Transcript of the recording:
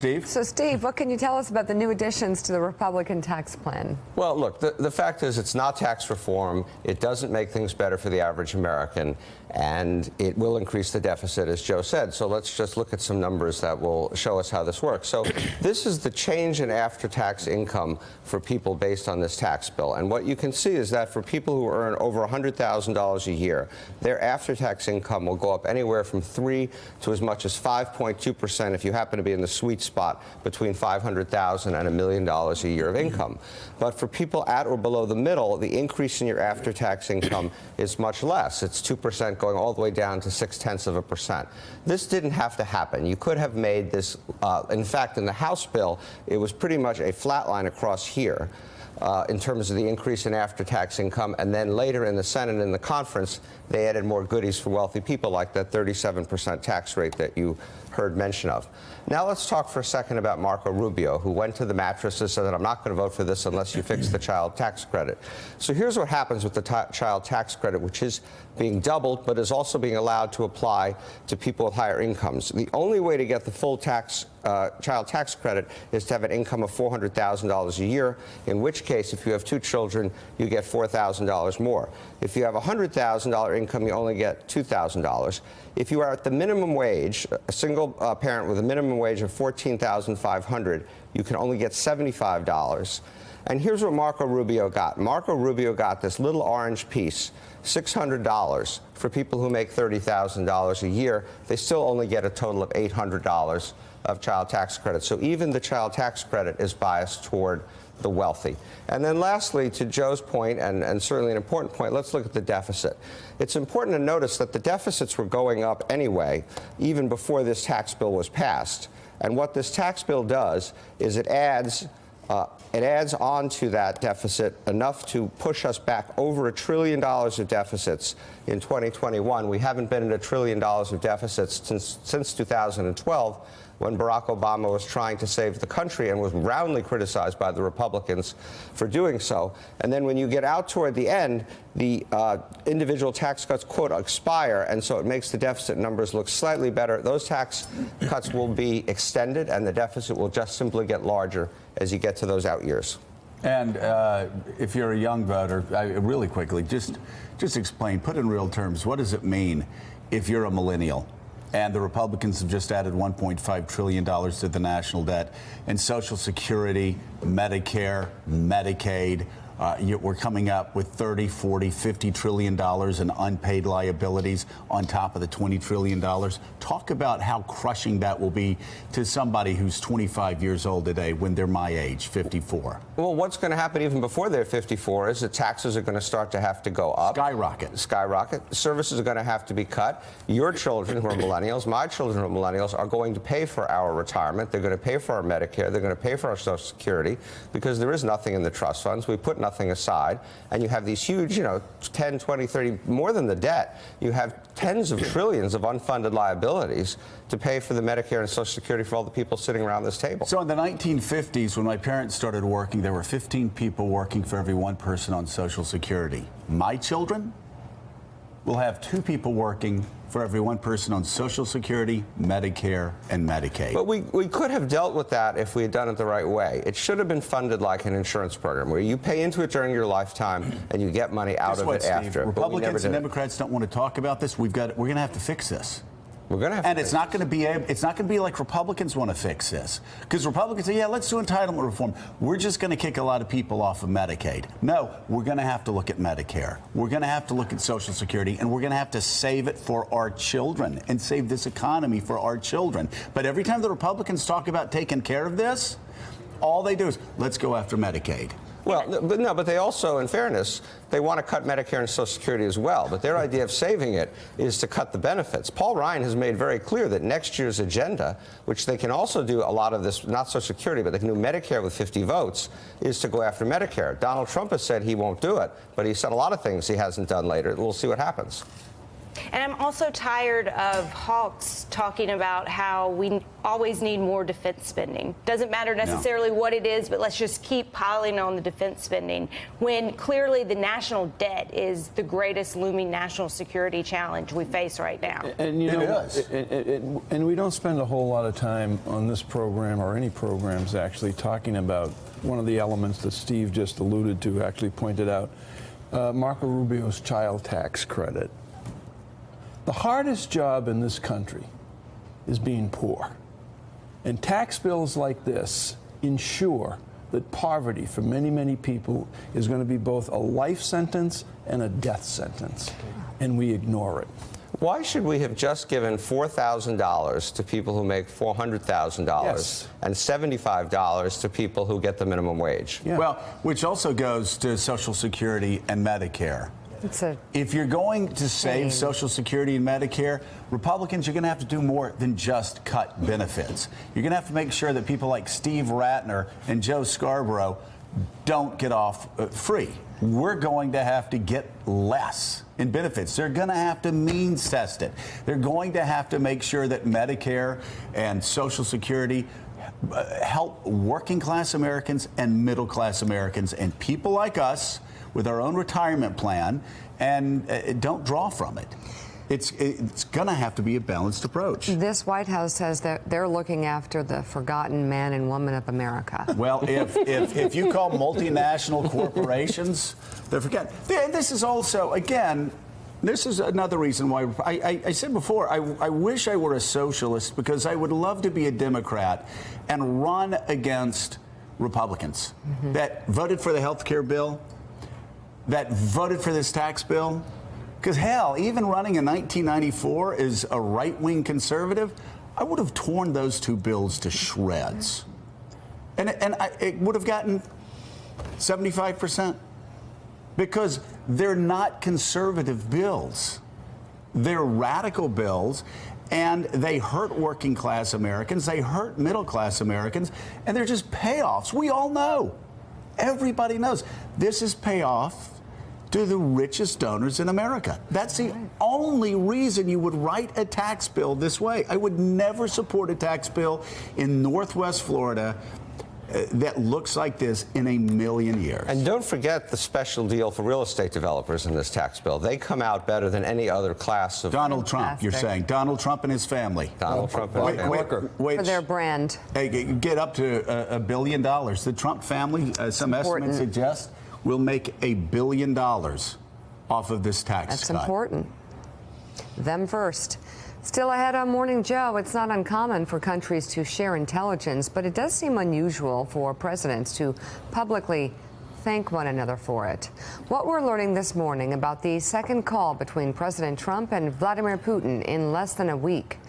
Steve? So, Steve, what can you tell us about the new additions to the Republican tax plan? Well, look, the fact is it's not tax reform. It doesn't make things better for the average American, and it will increase the deficit, as Joe said. So let's just look at some numbers that will show us how this works. So this is the change in after-tax income for people based on this tax bill. And what you can see is that for people who earn over $100,000 a year, their after-tax income will go up anywhere from 3 to as much as 5.2% if you happen to be in the sweet spot between $500,000 and $1 million a year of income. But for people at or below the middle, the increase in your after-tax income is much less. It's 2% going all the way down to 0.6%. This didn't have to happen. You could have made this, in fact, in the House bill, it was pretty much a flat line across here. In terms of the increase in after-tax income, and then later in the Senate and the conference, they added more goodies for wealthy people, like that 37% tax rate that you heard mention of. Now let's talk for a second about Marco Rubio, who went to the mattress and said that I'm not going to vote for this unless you fix the child tax credit. So here's what happens with the child tax credit, which is being doubled, but is also being allowed to apply to people with higher incomes. The only way to get the full child tax credit is to have an income of $400,000 a year, in which case, if you have 2 children, you get $4,000 more. If you have a $100,000 income, you only get $2,000. If you are at the minimum wage, a single parent with a minimum wage of $14,500, you can only get $75. And here's what Marco Rubio got. Marco Rubio got this little orange piece, $600 for people who make $30,000 a year. They still only get a total of $800 of child tax credit. So even the child tax credit is biased toward the wealthy. And then lastly, to Joe's point, and certainly an important point, let's look at the deficit. It's important to notice that the deficits were going up anyway, even before this tax bill was passed. And what this tax bill does is it adds on to that deficit enough to push us back over $1 trillion of deficits in 2021. We haven't been at $1 trillion of deficits since 2012, when Barack Obama was trying to save the country and was roundly criticized by the Republicans for doing so. And then when you get out toward the end, the individual tax cuts, quote, expire, and so it makes the deficit numbers look slightly better. Those tax cuts will be extended, and the deficit will just simply get larger as you get to those out years. And if you're a young voter, really quickly, just explain, put in real terms, what does it mean if you're a millennial? And the Republicans have just added $1.5 trillion to the national debt, and Social Security, Medicare, Medicaid. We're coming up with 30, 40, $50 trillion in unpaid liabilities on top of the $20 trillion. Talk about how crushing that will be to somebody who's 25 years old today when they're my age, 54. Well, what's going to happen even before they're 54 is that taxes are going to start to have to go up. Skyrocket. Skyrocket. Services are going to have to be cut. Your children, who are millennials, my children who are millennials, are going to pay for our retirement. They're going to pay for our Medicare. They're going to pay for our Social Security, because there is nothing in the trust funds. We put nothing aside, and you have these huge, 10, 20, 30, more than the debt. You have tens of trillions of unfunded liabilities to pay for the Medicare and Social Security for all the people sitting around this table. So in the 1950s, when my parents started working, there were 15 people working for every 1 person on Social Security. My children will have 2 people working for every 1 person on Social Security, Medicare, and Medicaid. But we could have dealt with that if we had done it the right way. It should have been funded like an insurance program, where you pay into it during your lifetime and you get money out of it after. Republicans and Democrats don't want to talk about this. We're going to have to fix this. We're going to have to. And it's not going to be like Republicans want to fix this, because Republicans say, yeah, let's do entitlement reform. We're just going to kick a lot of people off of Medicaid. No, we're going to have to look at Medicare. We're going to have to look at Social Security, and we're going to have to save it for our children and save this economy for our children. But every time the Republicans talk about taking care of this, all they do is, let's go after Medicaid. Well, but they also, in fairness, they want to cut Medicare and Social Security as well. But their idea of saving it is to cut the benefits. Paul Ryan has made very clear that next year's agenda, which they can also do a lot of this, not Social Security, but they can do Medicare with 50 votes, is to go after Medicare. Donald Trump has said he won't do it, but he said a lot of things he hasn't done later. We'll see what happens. And I'm also tired of hawks talking about how we always need more defense spending. Doesn't matter necessarily what it is, but let's just keep piling on the defense spending when clearly the national debt is the greatest looming national security challenge we face right now. And you know, and we don't spend a whole lot of time on this program or any programs actually talking about one of the elements that Steve just alluded to, actually pointed out, Marco Rubio's child tax credit. The hardest job in this country is being poor. And tax bills like this ensure that poverty for many, many people is going to be both a life sentence and a death sentence. And we ignore it. Why should we have just given $4,000 to people who make $400,000 Yes. and $75 to people who get the minimum wage? Yeah. Well, which also goes to Social Security and Medicare. If you're going to save Social Security and Medicare, Republicans, you're going to have to do more than just cut benefits. You're going to have to make sure that people like Steve Rattner and Joe Scarborough don't get off free. We're going to have to get less in benefits. They're going to have to means test it. They're going to have to make sure that Medicare and Social Security help working class Americans and middle class Americans and people like us with our own retirement plan, and don't draw from it. It's going to have to be a balanced approach. This White House says that they're looking after the forgotten man and woman of America. Well, if you call multinational corporations, they're forgotten. This is also, again, this is another reason why I said before, I wish I were a socialist because I would love to be a Democrat and run against Republicans that voted for the health care bill, that voted for this tax bill. Because, hell, even running in 1994 as a right-wing conservative, I would have torn those two bills to shreds. And it would have gotten 75%. Because they're not conservative bills. They're radical bills, and they hurt working class Americans, they hurt middle class Americans, and they're just payoffs. We all know. Everybody knows. This is payoff to the richest donors in America. That's the only reason you would write a tax bill this way. I would never support a tax bill in Northwest Florida that looks like this in a million years. And don't forget the special deal for real estate developers in this tax bill. They come out better than any other class of... Donald Trump, you're saying. Donald Trump and his family. Donald Trump and his family. For their brand. Get up to $1 billion. The Trump family, some estimates suggest, will make $1 billion off of this tax cut. That's important. Them first. Still ahead on Morning Joe, it's not uncommon for countries to share intelligence, but it does seem unusual for presidents to publicly thank one another for it. What we're learning this morning about the second call between President Trump and Vladimir Putin in less than a week.